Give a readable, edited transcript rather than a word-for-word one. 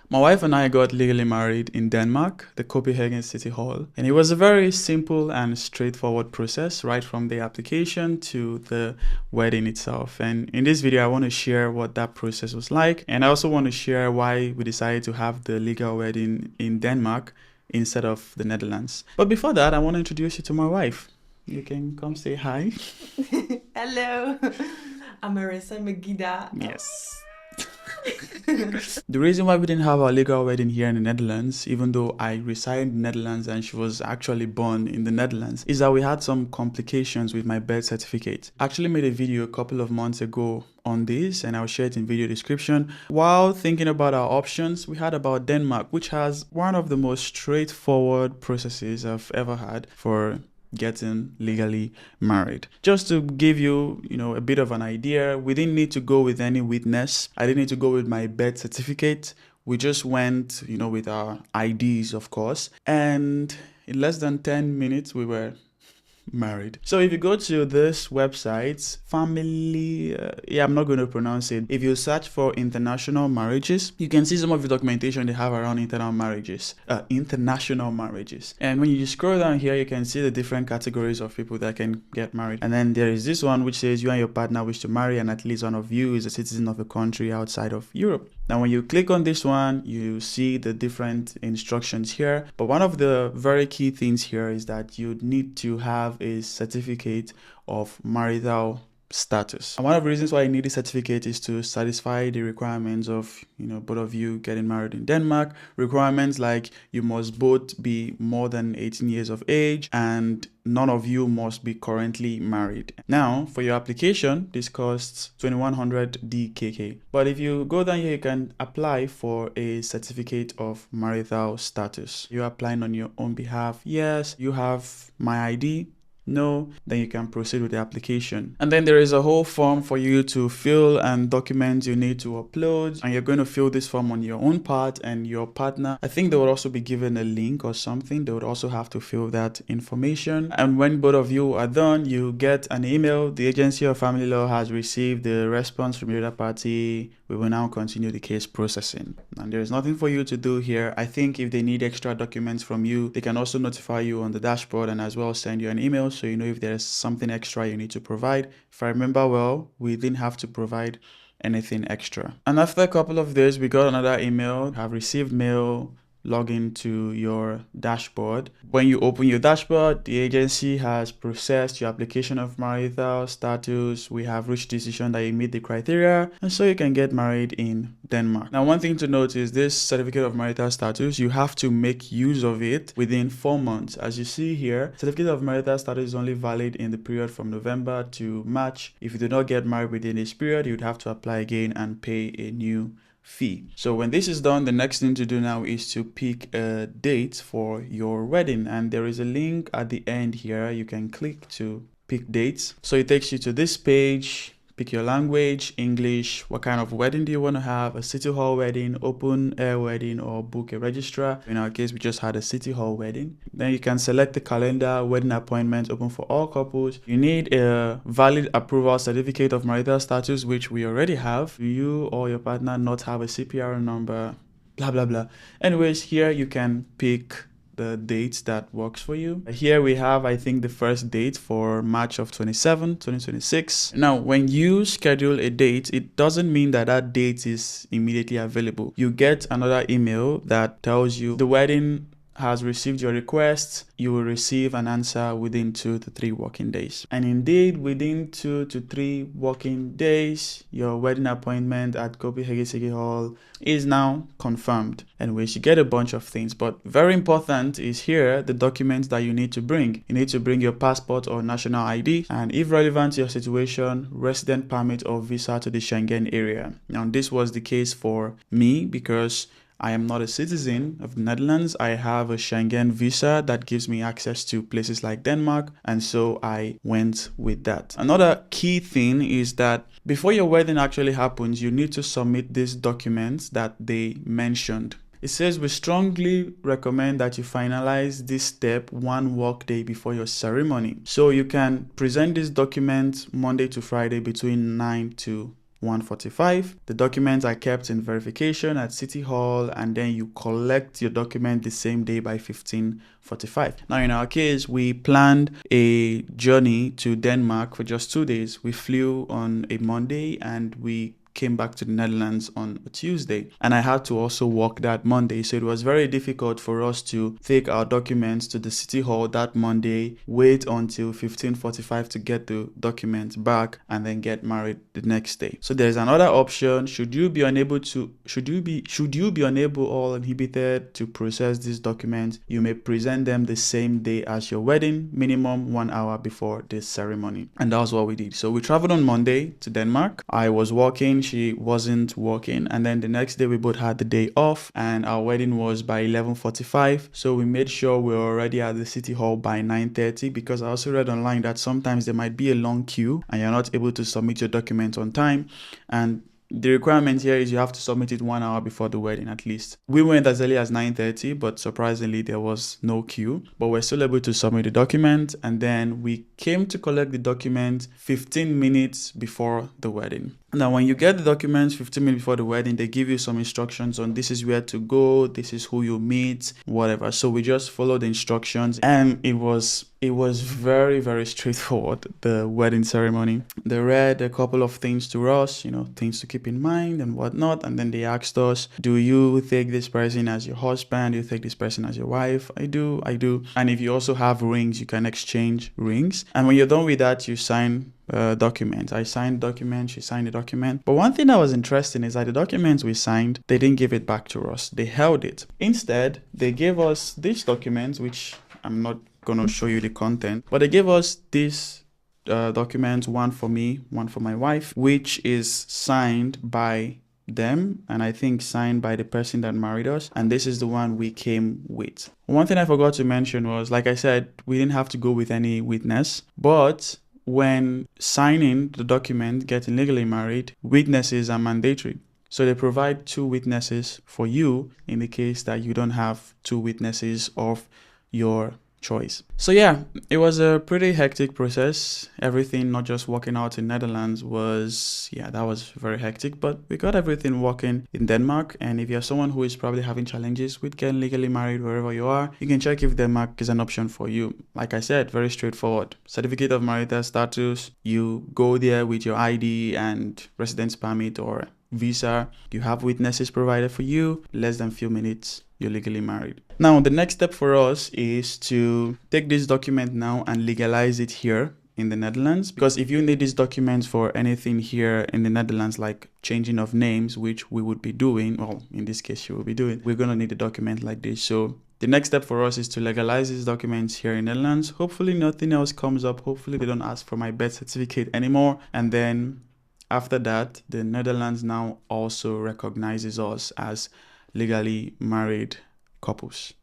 My wife and I got legally married in Denmark, the Copenhagen City Hall, and it was a very simple and straightforward process right from the application to the wedding itself. And in this video, I want to share what that process was like, and I also want to share why we decided to have the legal wedding in Denmark instead of the Netherlands. But before that, I want to introduce you to my wife. You can come say hi. Hello, I'm Marissa Megida. Yes. The reason why we didn't have our legal wedding here in the Netherlands, even though I reside in the Netherlands and she was actually born in the Netherlands, is that we had some complications with my birth certificate. I actually made a video a couple of months ago on this, and I'll share it in video description. While thinking about our options, we had about Denmark, which has one of the most straightforward processes I've ever had for getting legally married. Just to give you, a bit of an idea, we didn't need to go with any witness. I didn't need to go with my birth certificate. We just went, with our IDs, of course. And in less than 10 minutes, we were married. So if you go to this website, I'm not going to pronounce it. If you search for international marriages, you can see some of the documentation they have around international marriages. And when you scroll down here, you can see the different categories of people that can get married. And then there is this one which says you and your partner wish to marry, and at least one of you is a citizen of a country outside of Europe. Now, when you click on this one, you see the different instructions here. But one of the very key things here is that you need to have a certificate of marital status. And one of the reasons why you need a certificate is to satisfy the requirements of, both of you getting married in Denmark. Requirements like you must both be more than 18 years of age and none of you must be currently married. Now, for your application, this costs 2100 DKK. But if you go down here, you can apply for a certificate of marital status. You're applying on your own behalf. Yes, you have my ID. No, then you can proceed with the application. And then there is a whole form for you to fill and documents you need to upload. And you're going to fill this form on your own part, and your partner, I think they would also be given a link or something. They would also have to fill that information. And when both of you are done, you get an email. The agency of family law has received the response from the other party. We will now continue the case processing. And there is nothing for you to do here. I think if they need extra documents from you, they can also notify you on the dashboard and as well send you an email so you know if there's something extra you need to provide. If I remember well, we didn't have to provide anything extra. And after a couple of days, we got another email. Have received mail. Log into your dashboard. When you open your dashboard, the agency has processed your application of marital status. We have reached decision that you meet the criteria, and so you can get married in Denmark. Now, one thing to note is this certificate of marital status, you have to make use of it within 4 months. As you see here, certificate of marital status is only valid in the period from November to March. If you do not get married within this period, you'd have to apply again and pay a new fee. So when this is done, the next thing to do now is to pick a date for your wedding, and there is a link at the end here. You can click to pick dates. So it takes you to this page. Pick your language, English. What kind of wedding do you want to have? A city hall wedding, open air wedding, or book a registrar? In our case, we just had a city hall wedding. Then you can select the calendar, wedding appointment, open for all couples. You need a valid approval certificate of marital status, which we already have. Do you or your partner not have a CPR number? Blah, blah, blah. Anyways, here you can pick the dates that works for you. Here we have, I think, the first date for March of 2026. Now, when you schedule a date, it doesn't mean that that date is immediately available. You get another email that tells you the wedding has received your request. You will receive an answer within 2 to 3 working days. And indeed, within 2 to 3 working days, your wedding appointment at Copenhagen City Hall is now confirmed. Anyways, you get a bunch of things, but very important is here the documents that you need to bring. You need to bring your passport or national ID, and if relevant to your situation, resident permit or visa to the Schengen area. Now, this was the case for me because I am not a citizen of the Netherlands. I have a Schengen visa that gives me access to places like Denmark, and so I went with that. Another key thing is that before your wedding actually happens, you need to submit these documents that they mentioned. It says we strongly recommend that you finalize this step 1 work day before your ceremony. So you can present this document Monday to Friday between 9 to 1:45. The documents are kept in verification at City Hall, and then you collect your document the same day by 15:45. Now, in our case, we planned a journey to Denmark for just 2 days. We flew on a Monday and we came back to the Netherlands on a Tuesday, and I had to also work that Monday, so it was very difficult for us to take our documents to the City Hall that Monday, wait until 15:45 to get the documents back, and then get married the next day. So there's another option. Should you be unable or inhibited to process these documents, you may present them the same day as your wedding, minimum 1 hour before this ceremony. And that was what we did. So we traveled on Monday to Denmark. I was working, she wasn't working, and then the next day we both had the day off, and our wedding was by 11:45. So we made sure we were already at the City Hall by 9:30, because I also read online that sometimes there might be a long queue and you're not able to submit your documents on time, and the requirement here is you have to submit it 1 hour before the wedding at least. We went as early as 9:30, but surprisingly there was no queue, but we're still able to submit the document, and then we came to collect the document 15 minutes before the wedding. Now, when you get the documents 15 minutes before the wedding, they give you some instructions on this is where to go, this is who you meet, whatever. So we just followed the instructions, and it was very, very straightforward, the wedding ceremony. They read a couple of things to us, things to keep in mind and whatnot, and then they asked us, do you take this person as your husband? Do you take this person as your wife? I do. And if you also have rings, you can exchange rings. And when you're done with that, you sign document. I signed the document, she signed the document. But one thing that was interesting is that the documents we signed, they didn't give it back to us. They held it. Instead, they gave us these documents, which I'm not going to show you the content, but they gave us these documents, one for me, one for my wife, which is signed by them, and I think signed by the person that married us, and this is the one we came with. One thing I forgot to mention was, like I said, we didn't have to go with any witness, but when signing the document, getting legally married, witnesses are mandatory. So they provide 2 witnesses for you in the case that you don't have 2 witnesses of your choice. So yeah, it was a pretty hectic process. Everything, not just working out in Netherlands, that was very hectic, but we got everything working in Denmark. And if you're someone who is probably having challenges with getting legally married wherever you are, you can check if Denmark is an option for you. Like I said, very straightforward. Certificate of marital status, you go there with your ID and residence permit or visa, you have witnesses provided for you, less than few minutes, you're legally married. Now, the next step for us is to take this document now and legalize it here in the Netherlands, because if you need these documents for anything here in the Netherlands, like changing of names, which we would be doing, well, in this case you will be doing, we're going to need a document like this. So the next step for us is to legalize these documents here in the Netherlands. Hopefully nothing else comes up. Hopefully they don't ask for my birth certificate anymore, and then after that, the Netherlands now also recognizes us as legally married couples.